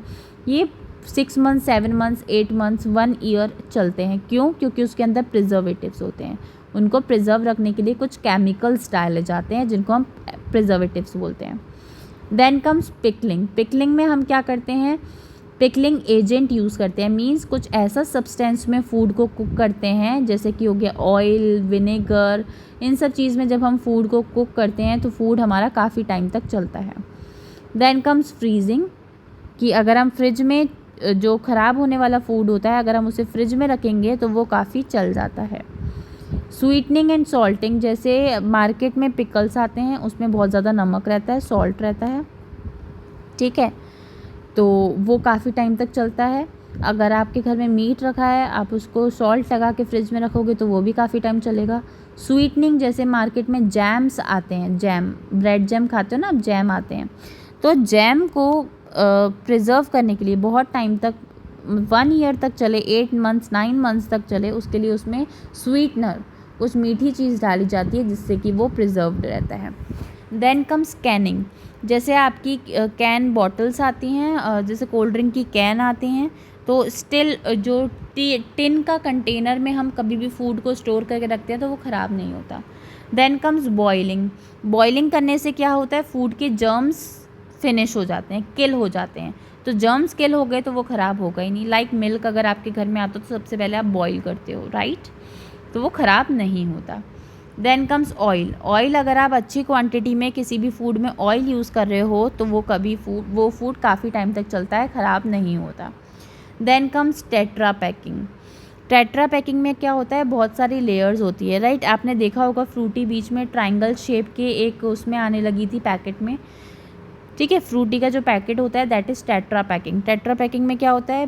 ये 6 मंथ्स, 7 मंथ्स, 8 मंथ्स, 1 ईयर चलते हैं। क्यों? क्योंकि उसके अंदर प्रिजर्वेटिव्स होते हैं। उनको प्रिजर्व रखने के लिए कुछ केमिकल्स डाले जाते हैं जिनको हम प्रिजर्वेटिव्स बोलते हैं। Then comes pickling. पिकलिंग में हम क्या करते हैं, पिकलिंग एजेंट यूज़ करते हैं, मींस कुछ ऐसा सब्सटेंस में फूड को कुक करते हैं, जैसे कि हो गया ऑयल, विनेगर, इन सब चीज़ में जब हम फूड को कुक करते हैं तो फूड हमारा काफ़ी टाइम तक चलता है। देन कम्स फ्रीजिंग, कि अगर हम फ्रिज में जो ख़राब होने वाला फूड होता है, अगर हम उसे फ्रिज में रखेंगे तो वो काफ़ी चल जाता है। स्वीटनिंग एंड सॉल्टिंग, जैसे मार्केट में पिकल्स आते हैं, उसमें बहुत ज़्यादा नमक रहता है, सॉल्ट रहता है, ठीक है, तो वो काफ़ी टाइम तक चलता है। अगर आपके घर में मीट रखा है, आप उसको सॉल्ट लगा के फ्रिज में रखोगे तो वो भी काफ़ी टाइम चलेगा। स्वीटनिंग, जैसे मार्केट में जैम्स आते हैं, जैम, ब्रेड जैम खाते हो ना आप, जैम आते हैं, तो जैम को प्रिजर्व करने के लिए बहुत टाइम तक, 1 ईयर तक चले, 8 मंथ्स, 9 मंथ्स तक चले, उसके लिए उसमें स्वीटनर, कुछ मीठी चीज़ डाली जाती है जिससे कि वो प्रिजर्व्ड रहता है। देन कम्स कैनिंग, जैसे आपकी कैन बॉटल्स आती हैं, जैसे कोल्ड ड्रिंक की कैन आती हैं, तो स्टिल जो टिन का कंटेनर में हम कभी भी फूड को स्टोर करके रखते हैं तो वो ख़राब नहीं होता। Then comes boiling. बॉइलिंग करने से क्या होता है, फूड के जर्म्स फिनिश हो जाते हैं, किल हो जाते हैं, तो जर्म्स किल हो गए तो वो ख़राब होगा ही नहीं। लाइक मिल्क अगर आपके घर में आता तो सबसे पहले आप बॉईल करते हो, राइट, तो वो ख़राब नहीं होता। Then comes oil. ऑयल अगर आप अच्छी क्वांटिटी में किसी भी फूड में ऑयल यूज़ कर रहे हो तो वो फूड काफ़ी टाइम तक चलता है, ख़राब नहीं होता। Then comes tetra packing. Tetra packing में क्या होता है, बहुत सारी लेयर्स होती है, राइट, आपने देखा होगा फ्रूटी बीच में ट्रायंगल शेप के एक उसमें आने लगी थी पैकेट में, ठीक है, फ्रूटी का जो पैकेट होता है that is tetra packing. Tetra packing में क्या होता है,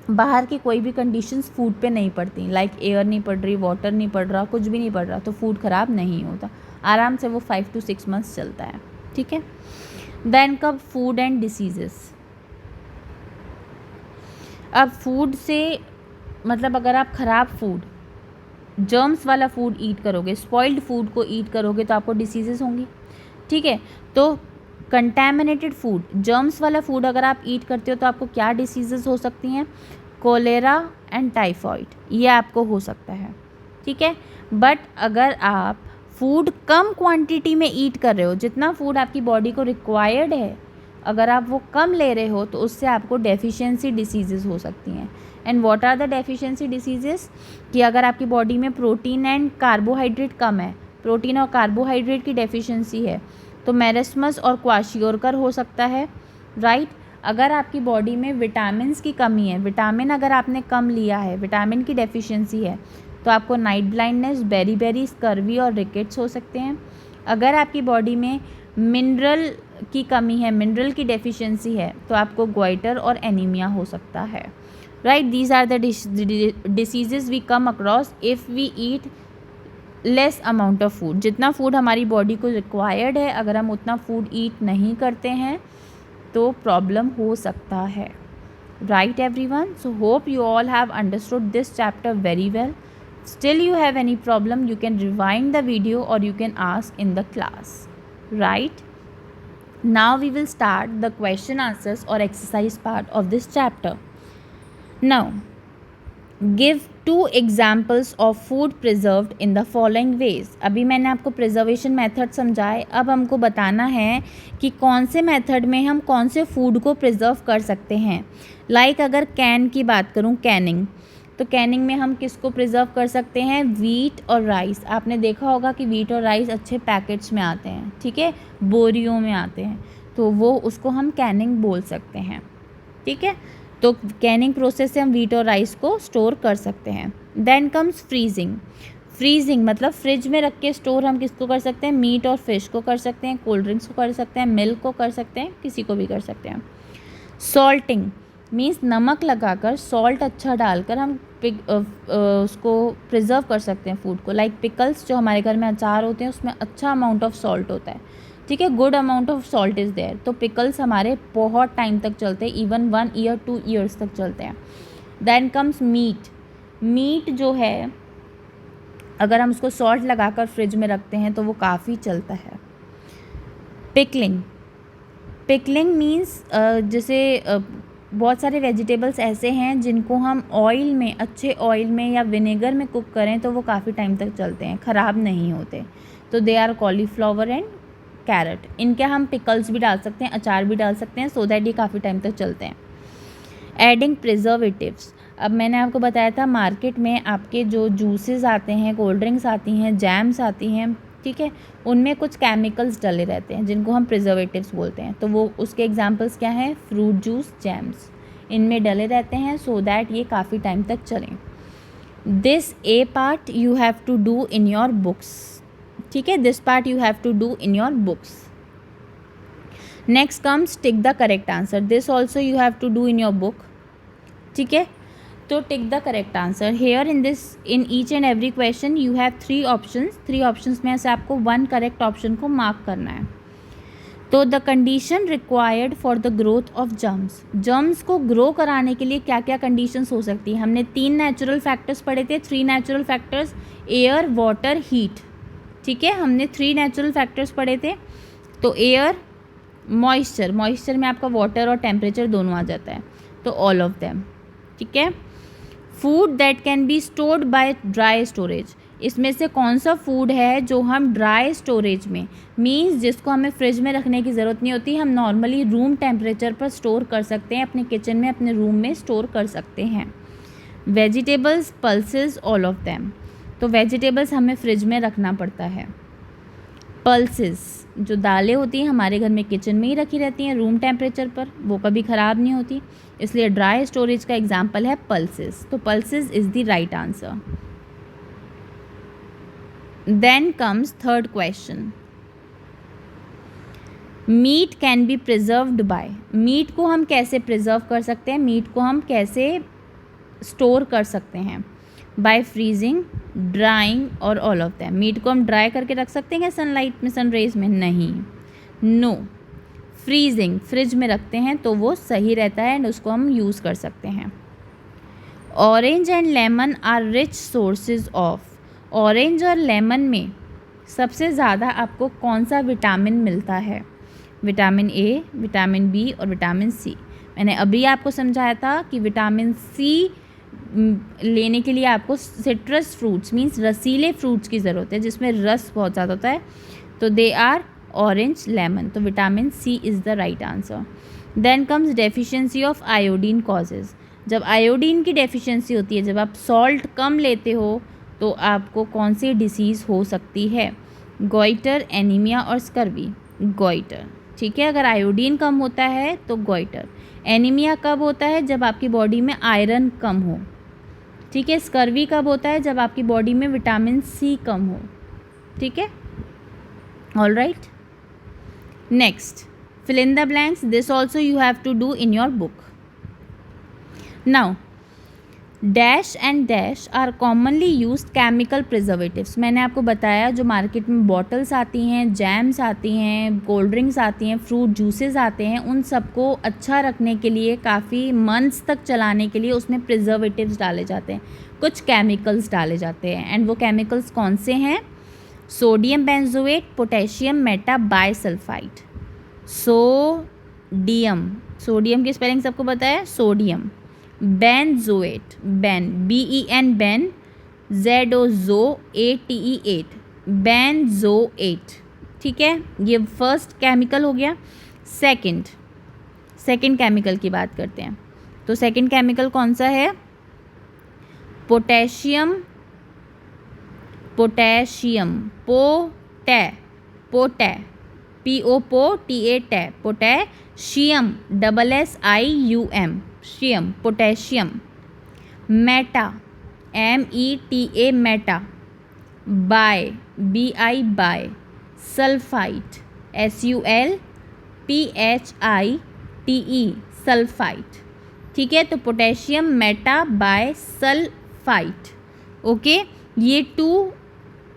बाहर की कोई भी कंडीशंस फूड पे नहीं पड़ती, लाइक एयर नहीं पड़ रही, वाटर नहीं पड़ रहा, कुछ भी नहीं पड़ रहा, तो फूड ख़राब नहीं होता, आराम से वो 5 to 6 मंथ्स चलता है, ठीक है। देन कब फूड एंड डिसीजेस। अब फूड से मतलब अगर आप ख़राब फूड, जर्म्स वाला फूड ईट करोगे, स्पॉइल्ड फूड को ईट करोगे तो आपको डिसीजेस होंगी, ठीक है। तो कंटैमिनेटेड फूड, जर्म्स वाला फूड अगर आप ईट करते हो तो आपको क्या डिसीजेस हो सकती हैं, कोलेरा एंड टाइफॉइड, ये आपको हो सकता है, ठीक है। बट अगर आप फूड कम क्वांटिटी में ईट कर रहे हो, जितना फूड आपकी बॉडी को रिक्वायर्ड है, अगर आप वो कम ले रहे हो तो उससे आपको डेफिशिएंसी डिसीजेस हो सकती हैं। And what are the deficiency diseases, कि अगर आपकी बॉडी में प्रोटीन एंड कार्बोहाइड्रेट कम है, प्रोटीन और कार्बोहाइड्रेट की डेफिशिएंसी है, तो मेरिस्मस और क्वाशियोरकर हो सकता है, राइट। अगर आपकी बॉडी में विटामिन्स की कमी है, विटामिन अगर आपने कम लिया है, विटामिन की डेफिशिएंसी है, तो आपको नाइट ब्लाइंडनेस, बेरी स्कर्वी और रिकेट्स हो सकते हैं। अगर आपकी बॉडी में मिनरल की कमी है, मिनरल की डेफिशिएंसी है, तो आपको ग्वाइटर और एनीमिया हो सकता है, right. These are the diseases we come across if we eat less amount of food, जितना फूड हमारी बॉडी को रिक्वायर्ड है, अगर हम उतना फूड ईट नहीं करते हैं तो प्रॉब्लम हो सकता है. Right everyone? So hope you all have understood this chapter very well. Still you have any problem, you can rewind the video or you can ask in the class. Right? Now we will start the question answers or exercise part of this chapter. Now, give 2 examples of food preserved in the following ways. अभी मैंने आपको preservation method समझाए, अब हमको बताना है कि कौन से मेथड में हम कौन से फूड को प्रिजर्व कर सकते हैं. लाइक अगर कैन की बात करूं, कैनिंग, तो कैनिंग में हम किसको प्रिजर्व कर सकते हैं, वीट और राइस. आपने देखा होगा कि वीट और राइस अच्छे पैकेट्स में आते हैं, ठीक है, बोरियों में आते हैं, तो वो उसको हम कैनिंग बोल सकते हैं. ठीक है, तो कैनिंग प्रोसेस से हम वीट और राइस को स्टोर कर सकते हैं. Then comes freezing. फ्रीजिंग मतलब फ्रिज में रख के स्टोर हम किसको कर सकते हैं, मीट और फिश को कर सकते हैं, कोल्ड ड्रिंक्स को कर सकते हैं, मिल्क को कर सकते हैं, किसी को भी कर सकते हैं. सॉल्टिंग मीन्स नमक लगाकर, सॉल्ट अच्छा डालकर हम उसको प्रिजर्व कर सकते हैं फूड को. लाइक पिकल्स, जो हमारे घर में अचार होते हैं उसमें अच्छा अमाउंट ऑफ सॉल्ट होता है, ठीक है, good amount of salt is there, तो पिकल्स हमारे बहुत टाइम तक चलते हैं, इवन 1 ईयर 2 ईयर्स तक चलते हैं. Then comes meet. मीट जो है अगर हम उसको सॉल्ट लगाकर फ्रिज में रखते हैं तो वो काफ़ी चलता है. पिकलिंग. पिकलिंग मीन्स जैसे बहुत सारे वेजिटेबल्स ऐसे हैं जिनको हम ऑयल में, अच्छे ऑयल में या विनेगर में कुक करें तो वो काफ़ी टाइम तक चलते हैं, ख़राब नहीं होते. तो they are cauliflower and carrot. इनके हम पिकल्स भी डाल सकते हैं, अचार भी डाल सकते हैं, सो दैट ये काफ़ी टाइम तक चलते हैं. Adding preservatives. अब मैंने आपको बताया था मार्केट में आपके जो जूसेस आते हैं, कोल्ड ड्रिंक्स आती हैं, जैम्स आती हैं, ठीक है, उनमें कुछ केमिकल्स डले रहते हैं जिनको हम प्रिजर्वेटिव्स बोलते हैं. तो वो उसके एग्जांपल्स क्या हैं, फ्रूट जूस, जैम्स, इनमें डले रहते हैं सो दैट ये काफ़ी टाइम तक चलें. This a part you have to do in your books. ठीक है, this part you have to do in your books. Next comes tick the correct answer. This also you have to do in your book. ठीक है, तो tick the correct answer. Here in each and every question you have 3 options. 3 options में से आपको 1 correct option को mark करना है. तो the condition required for the growth of germs. Germs को ग्रो कराने के लिए क्या क्या कंडीशंस हो सकती हैं. हमने 3 नेचुरल फैक्टर्स पढ़े थे, 3 natural factors, air, water, heat. ठीक है, हमने 3 नेचुरल फैक्टर्स पढ़े थे. तो एयर, मॉइस्चर, मॉइस्चर में आपका वाटर और टेम्परेचर दोनों आ जाता है, तो ऑल ऑफ देम. ठीक है. Food that can be stored by dry storage. इसमें से कौन सा फूड है जो हम ड्राई स्टोरेज में, मीन्स जिसको हमें फ्रिज में रखने की ज़रूरत नहीं होती, हम नॉर्मली रूम टेम्परेचर पर स्टोर कर सकते हैं, अपने किचन में, अपने रूम में स्टोर कर सकते हैं. Vegetables, pulses, all of them. तो वेजिटेबल्स हमें फ्रिज में रखना पड़ता है. पल्सेस, जो दालें होती हैं हमारे घर में किचन में ही रखी रहती हैं रूम टेम्परेचर पर, वो कभी ख़राब नहीं होती, इसलिए ड्राई स्टोरेज का एग्जाम्पल है पल्सेस. तो pulses is the right answer. Then comes third question. Meat can be preserved by. Meat को हम कैसे प्रिजर्व कर सकते हैं, मीट को हम कैसे स्टोर कर सकते हैं, बाय फ्रीजिंग, ड्राइंग और ऑल ऑफ दैम. मीट को हम ड्राई करके रख सकते हैं क्या सनलाइट में, सन रेज में, नहीं, नो. फ्रीजिंग, फ्रिज में रखते हैं तो वो सही रहता है एंड उसको हम यूज़ कर सकते हैं. Orange and lemon are rich sources of. Orange और लेमन में सबसे ज़्यादा आपको कौन सा विटामिन मिलता है, विटामिन ए, विटामिन बी और विटामिन सी. मैंने अभी आपको समझाया था कि विटामिन सी लेने के लिए आपको सिट्रस फ्रूट्स मीन्स रसीले फ्रूट्स की ज़रूरत है जिसमें रस बहुत ज़्यादा होता है, तो दे आर ऑरेंज, लेमन. तो vitamin C is the right answer. Then comes deficiency of iodine causes. जब आयोडीन की डेफिशिएंसी होती है, जब आप सॉल्ट कम लेते हो तो आपको कौन सी डिसीज़ हो सकती है, गॉइटर, एनीमिया और स्कर्वी. गॉइटर, ठीक है, अगर आयोडीन कम होता है तो गॉइटर. एनीमिया कब होता है, जब आपकी बॉडी में आयरन कम हो. ठीक है, स्कर्वी कब होता है, जब आपकी बॉडी में विटामिन सी कम हो. ठीक है, all right. Next, fill in the blanks. This also you have to do in your book. Now, dash and dash are commonly used chemical preservatives. मैंने आपको बताया जो मार्केट में बॉटल्स आती हैं, जैम्स आती हैं, कोल्ड ड्रिंक्स आती हैं, फ्रूट जूसेस आते हैं, उन सबको अच्छा रखने के लिए, काफ़ी मंथ्स तक चलाने के लिए उसमें प्रिजर्वेटिव्स डाले जाते हैं, कुछ केमिकल्स डाले जाते हैं। एंड वो केमिकल्स कौन से हैं? Sodium benzoate, potassium Meta bisulphide. Sodium की स्पेलिंग सबको पता है, sodium. Benzoate, BEN Ben, ZOZOATE benzoate. ठीक है, ये फर्स्ट केमिकल हो गया। सेकंड केमिकल की बात करते हैं। तो सेकंड केमिकल कौन सा है? पोटेशियम पोटे POTA पोटेशियम SSIUM शियम, potassium. Meta META meta. BI sulphide SULPHITE sulphide. ठीक है, तो potassium Meta bye sulphide. Okay, ये 2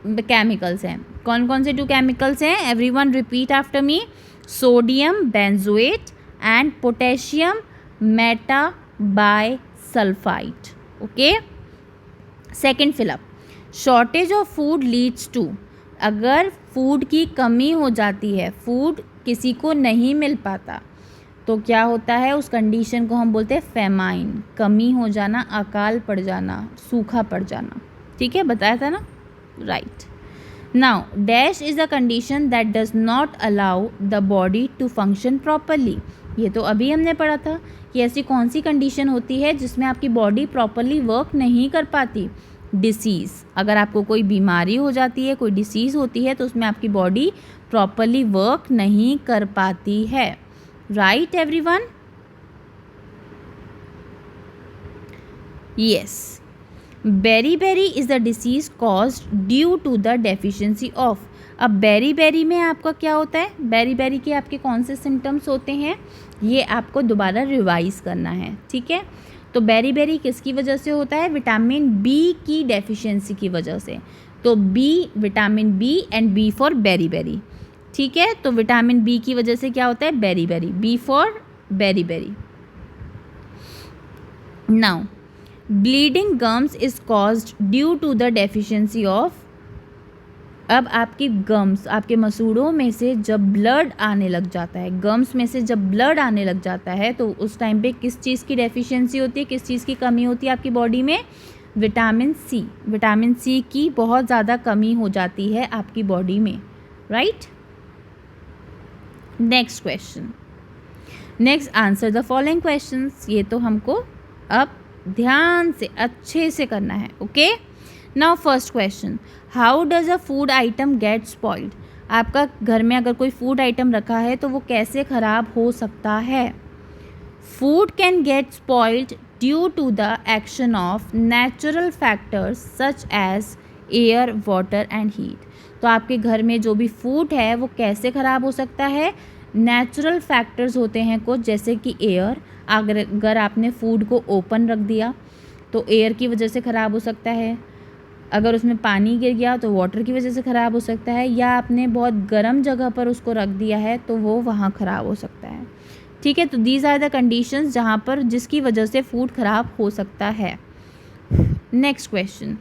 केमिकल्स हैं। कौन कौन से 2 केमिकल्स हैं? Everyone repeat after me. Sodium benzoate and potassium Meta bye sulphide. Okay, second fill up, shortage of food leads to. अगर फूड की कमी हो जाती है, फूड किसी को नहीं मिल पाता, तो क्या होता है? उस कंडीशन को हम बोलते हैं फेमाइन, कमी हो जाना, अकाल पड़ जाना, सूखा पड़ जाना। ठीक है, बताया था ना, right. Now dash is a condition that does not allow the body to function properly. ये तो अभी हमने पढ़ा था कि ऐसी कौन सी कंडीशन होती है जिसमें आपकी बॉडी प्रॉपरली वर्क नहीं कर पाती? डिसीज़। अगर आपको कोई बीमारी हो जाती है, कोई डिसीज़ होती है, तो उसमें आपकी बॉडी प्रॉपरली वर्क नहीं कर पाती है। Right everyone? Yes. Beri is the disease caused due to the deficiency of. अब बेरी में आपका क्या होता है? बेरी के आपके कौन से सिम्टम्स होते हैं, ये आपको दोबारा रिवाइज करना है। ठीक है, तो बेरी किसकी वजह से होता है? विटामिन बी की डेफिशिएंसी की वजह से। तो B, vitamin B and B for beri. ठीक है, तो विटामिन बी की वजह से क्या होता है? Beri, B for beri. Now bleeding gums is caused due to the deficiency of. अब आपकी गम्स, आपके मसूड़ों में से जब ब्लड आने लग जाता है, गम्स में से जब ब्लड आने लग जाता है, तो उस टाइम पे किस चीज़ की डेफिशिएंसी होती है, किस चीज़ की कमी होती है आपकी बॉडी में? विटामिन सी की बहुत ज़्यादा कमी हो जाती है आपकी बॉडी में। Right, next question. Next answer the following questions. ये तो हमको अब ध्यान से अच्छे से करना है। Okay, now first question, how does a food item gate spoiled. आपका घर में अगर कोई फूड आइटम रखा है तो वो कैसे ख़राब हो सकता है? Food can get spoiled due to the action of natural factors such as air, water and heat. तो आपके घर में जो भी फूड है वो कैसे ख़राब हो सकता है? नेचुरल फैक्टर्स होते हैं कुछ, जैसे कि एयर। अगर आपने फूड को ओपन रख दिया तो एयर की वजह से ख़राब हो सकता है। अगर उसमें पानी गिर गया तो वाटर की वजह से ख़राब हो सकता है, या आपने बहुत गर्म जगह पर उसको रख दिया है तो वो वहाँ ख़राब हो सकता है। ठीक है, तो दीज आर द कंडीशंस जहाँ पर जिसकी वजह से फूड ख़राब हो सकता है। Next question,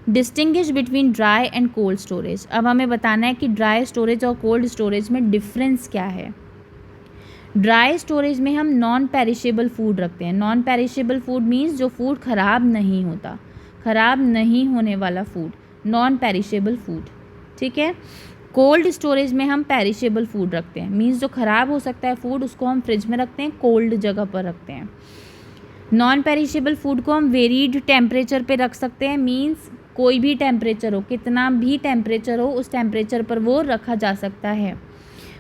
distinguish between dry and cold storage. अब हमें बताना है कि ड्राई स्टोरेज और कोल्ड स्टोरेज में डिफरेंस क्या है। ड्राई स्टोरेज में हम नॉन पेरिशेबल फूड रखते हैं। नॉन पेरिशेबल फूड मीन्स जो फूड ख़राब नहीं होता, ख़राब नहीं होने वाला फूड, नॉन पेरिशेबल फूड। ठीक है, कोल्ड स्टोरेज में हम पेरिशेबल फूड रखते हैं, मीन्स जो ख़राब हो सकता है फूड उसको हम फ्रिज में रखते हैं, कोल्ड जगह पर रखते हैं। नॉन पेरिशेबल फूड को हम वेरीड टेम्परेचर पे रख सकते हैं, मीन्स कोई भी टेम्परेचर हो, कितना भी टेम्परेचर हो, उस टेम्परेचर पर वो रखा जा सकता है।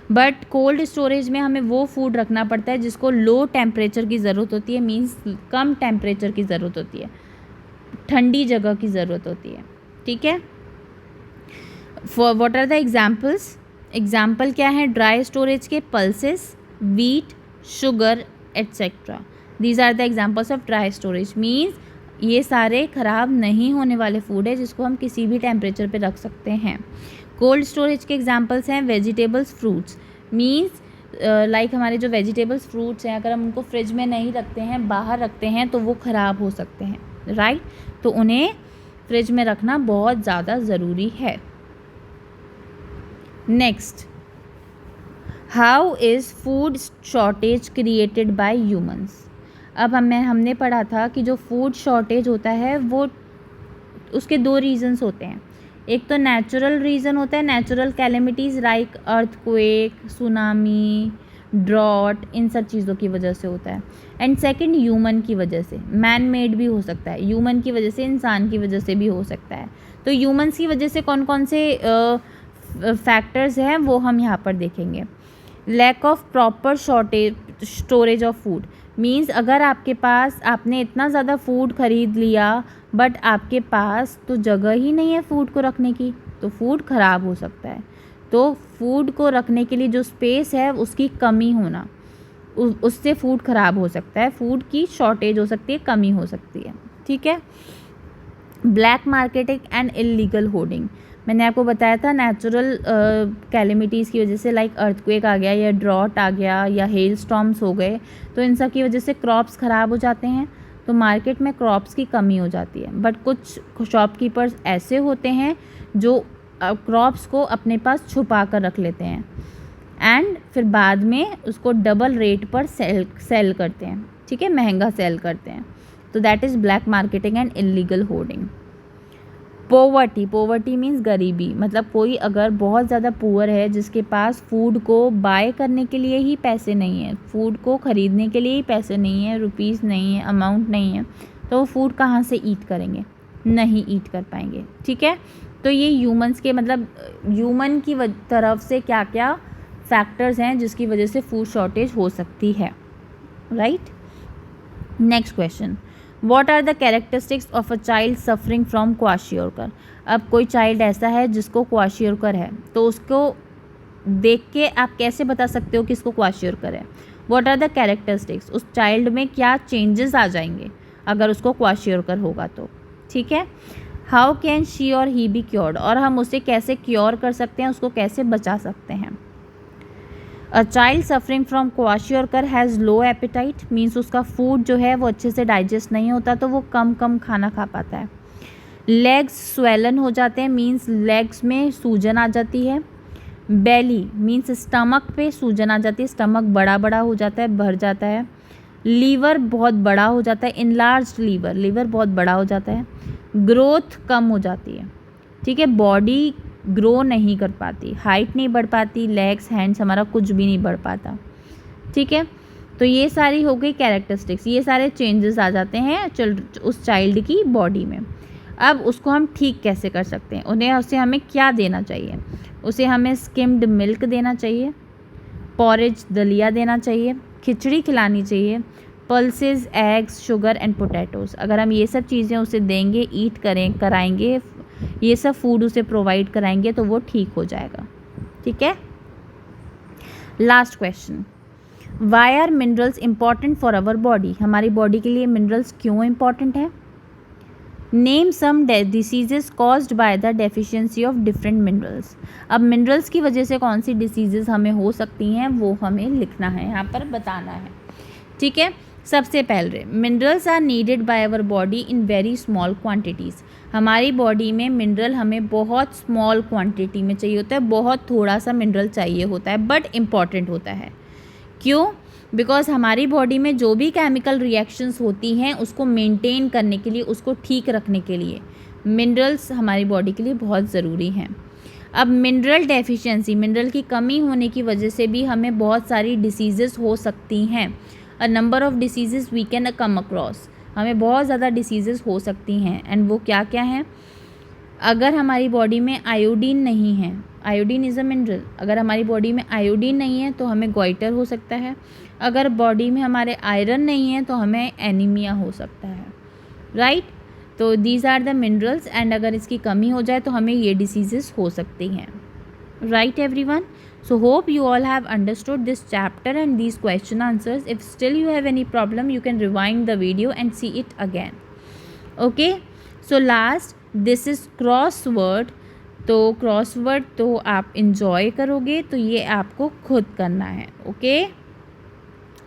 बट कोल्ड स्टोरेज में हमें वो फूड रखना पड़ता है जिसको लो टेम्परेचर की ज़रूरत होती है, मीन्स कम टेम्परेचर की ज़रूरत होती है, ठंडी जगह की ज़रूरत होती है। ठीक है, what are the examples. Example क्या है ड्राई स्टोरेज के? Pulses, wheat, sugar etcetera. These are the examples of dry storage. Means ये सारे ख़राब नहीं होने वाले फूड है जिसको हम किसी भी टेम्परेचर पे रख सकते हैं। कोल्ड स्टोरेज के एग्जांपल्स हैं वेजिटेबल्स, फ्रूट्स। मीन्स लाइक हमारे जो वेजिटेबल्स, फ्रूट्स हैं, अगर हम उनको फ्रिज में नहीं रखते हैं, बाहर रखते हैं, तो वो ख़राब हो सकते हैं, राइट। तो उन्हें फ्रिज में रखना बहुत ज़्यादा ज़रूरी है। Next, how is food shortage created by humans. अब हमने पढ़ा था कि जो फूड शॉर्टेज होता है वो उसके दो रीजंस होते हैं। एक तो नेचुरल रीज़न होता है, natural calamities like earthquake, tsunami, drought, इन सब चीज़ों की वजह से होता है। एंड सेकंड, ह्यूमन की वजह से, मैन मेड भी हो सकता है, ह्यूमन की वजह से, इंसान की वजह से भी हो सकता है। तो ह्यूमन्स की वजह से कौन कौन से फैक्टर्स हैं वो हम यहाँ पर देखेंगे। Lack of proper storage of food, means अगर आपके पास, आपने इतना ज़्यादा फूड ख़रीद लिया बट आपके पास तो जगह ही नहीं है फूड को रखने की, तो फूड ख़राब हो सकता है। तो फूड को रखने के लिए जो स्पेस है उसकी कमी होना, उससे फूड ख़राब हो सकता है, फूड की शॉर्टेज हो सकती है, कमी हो सकती है, ठीक है। Black marketing and illegal hoarding, मैंने आपको बताया था नेचुरल कैलेमिटीज़ की वजह से लाइक अर्थक्वेक आ गया या ड्रॉट आ गया या हेल स्टॉर्म्स हो गए, तो इन सब की वजह से क्रॉप्स ख़राब हो जाते हैं, तो मार्केट में क्रॉप्स की कमी हो जाती है। बट कुछ शॉपकीपर्स ऐसे होते हैं जो क्रॉप्स को अपने पास छुपा कर रख लेते हैं एंड फिर बाद में उसको डबल रेट पर सेल करते हैं, ठीक है, महंगा सेल करते हैं। तो that is black marketing and illegal hoarding. Poverty means गरीबी, मतलब कोई अगर बहुत ज़्यादा पुअर है जिसके पास फूड को बाय करने के लिए ही पैसे नहीं है, फूड को ख़रीदने के लिए ही पैसे नहीं है, रुपीज़ नहीं है, अमाउंट नहीं है, तो वो फूड कहाँ से ईट करेंगे, नहीं ईट कर पाएंगे, ठीक है। तो ये ह्यूमंस के, मतलब ह्यूमन की तरफ से क्या क्या फैक्टर्स हैं जिसकी वजह से फूड शॉर्टेज हो सकती है, right. Next question, what are the characteristics of a child suffering from kwashiorkor. अब कोई चाइल्ड ऐसा है जिसको क्वाशियोरकर है, तो उसको देख के आप कैसे बता सकते हो कि इसको क्वाशियोरकर है। वॉट आर द कैरेक्टरिस्टिक्स, उस चाइल्ड में क्या चेंजेस आ जाएंगे अगर उसको क्वाशियोरकर होगा तो, ठीक है। हाउ कैन शी और ही बी क्योर्ड, और हम उसे कैसे क्योर कर सकते हैं, उसको कैसे बचा सकते हैं। A child suffering from kwashiorkor has low appetite, means उसका फूड जो है वो अच्छे से डाइजेस्ट नहीं होता, तो वो कम खाना खा पाता है। लेग्स स्वेलन हो जाते हैं, मीन्स लेग्स में सूजन आ जाती है। बेली मीन्स स्टमक पे सूजन आ जाती है, स्टमक बड़ा हो जाता है, भर जाता है। लीवर बहुत बड़ा हो जाता है, इनलार्ज्ड लीवर बहुत बड़ा हो जाता है। ग्रोथ कम हो जाती है, ठीक है, बॉडी ग्रो नहीं कर पाती, हाइट नहीं बढ़ पाती, लेग्स हैंड्स हमारा कुछ भी नहीं बढ़ पाता, ठीक है। तो ये सारी हो गई कैरेक्टरिस्टिक्स, ये सारे चेंजेस आ जाते हैं उस चाइल्ड की बॉडी में। अब उसको हम ठीक कैसे कर सकते हैं, उसे हमें क्या देना चाहिए, उसे हमें स्किम्ड मिल्क देना चाहिए, पॉरेज दलिया देना चाहिए, खिचड़ी खिलानी चाहिए, pulses, eggs, sugar and potatoes. अगर हम ये सब चीज़ें उसे देंगे, ईट कराएंगे, ये सब फूड उसे प्रोवाइड कराएंगे, तो वो ठीक हो जाएगा, ठीक है। Last question, why are minerals important for our body, हमारी बॉडी के लिए मिनरल्स क्यों इम्पॉर्टेंट है। Name some diseases caused by the deficiency of different minerals. अब मिनरल्स की वजह से कौन सी डिसीजेज हमें हो सकती हैं वो हमें लिखना है, यहाँ पर बताना है, ठीक है। सबसे पहले minerals are needed by our body in very small quantities, हमारी बॉडी में मिनरल हमें बहुत स्मॉल क्वांटिटी में चाहिए होता है, बहुत थोड़ा सा मिनरल चाहिए होता है, बट इम्पॉर्टेंट होता है। क्यों? बिकॉज हमारी बॉडी में जो भी केमिकल रिएक्शंस होती हैं उसको मेंटेन करने के लिए, उसको ठीक रखने के लिए मिनरल्स हमारी बॉडी के लिए बहुत ज़रूरी हैं। अब मिनरल डेफिशिएंसी, मिनरल की कमी होने की वजह से भी हमें बहुत सारी डिसीज़ेस हो सकती हैं। A number of diseases we can come across, हमें बहुत ज़्यादा डिसीज़ेस हो सकती हैं। एंड वो क्या क्या हैं? अगर हमारी बॉडी में आयोडीन नहीं है, आयोडीन इज़ अ मिनरल, अगर हमारी बॉडी में आयोडीन नहीं है तो हमें गॉइटर हो सकता है। अगर बॉडी में हमारे आयरन नहीं है तो हमें एनीमिया हो सकता है, राइट। तो these are the minerals, and अगर इसकी कमी हो जाए तो हमें ये डिसीज़ेस हो सकती हैं, right everyone. So hope you all have understood this chapter and these question answers. If still you have any problem, you can rewind the video and see it again. Okay, so last this is crossword. तो crossword तो आप enjoy करोगे, तो ये आपको खुद करना है। ओके,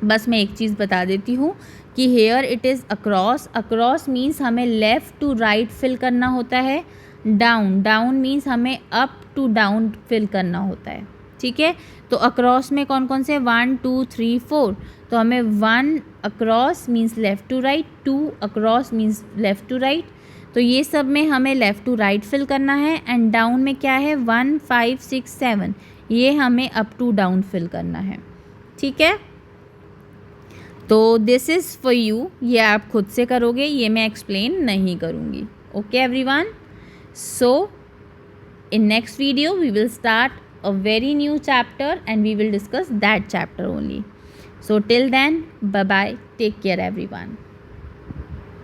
बस मैं एक चीज़ बता देती हूँ कि here it is across. Across means हमें लेफ़्ट टू राइट फिल करना होता है। डाउन, डाउन मीन्स हमें अप टू डाउन फिल करना होता है। ठीक है, तो अक्रॉस में कौन कौन से 1 2 3 4, तो हमें 1 across means left to right, 2 across means left to right, तो ये सब में हमें लेफ़्ट टू राइट फिल करना है। एंड डाउन में क्या है 1 5 6 7, ये हमें अप टू डाउन फिल करना है। ठीक है, तो दिस इज़ फॉर यू, ये आप खुद से करोगे, ये मैं एक्सप्लेन नहीं करूँगी। Okay everyone, so in next video we will start a very new chapter and we will discuss that chapter only. So till then, bye bye, take care everyone.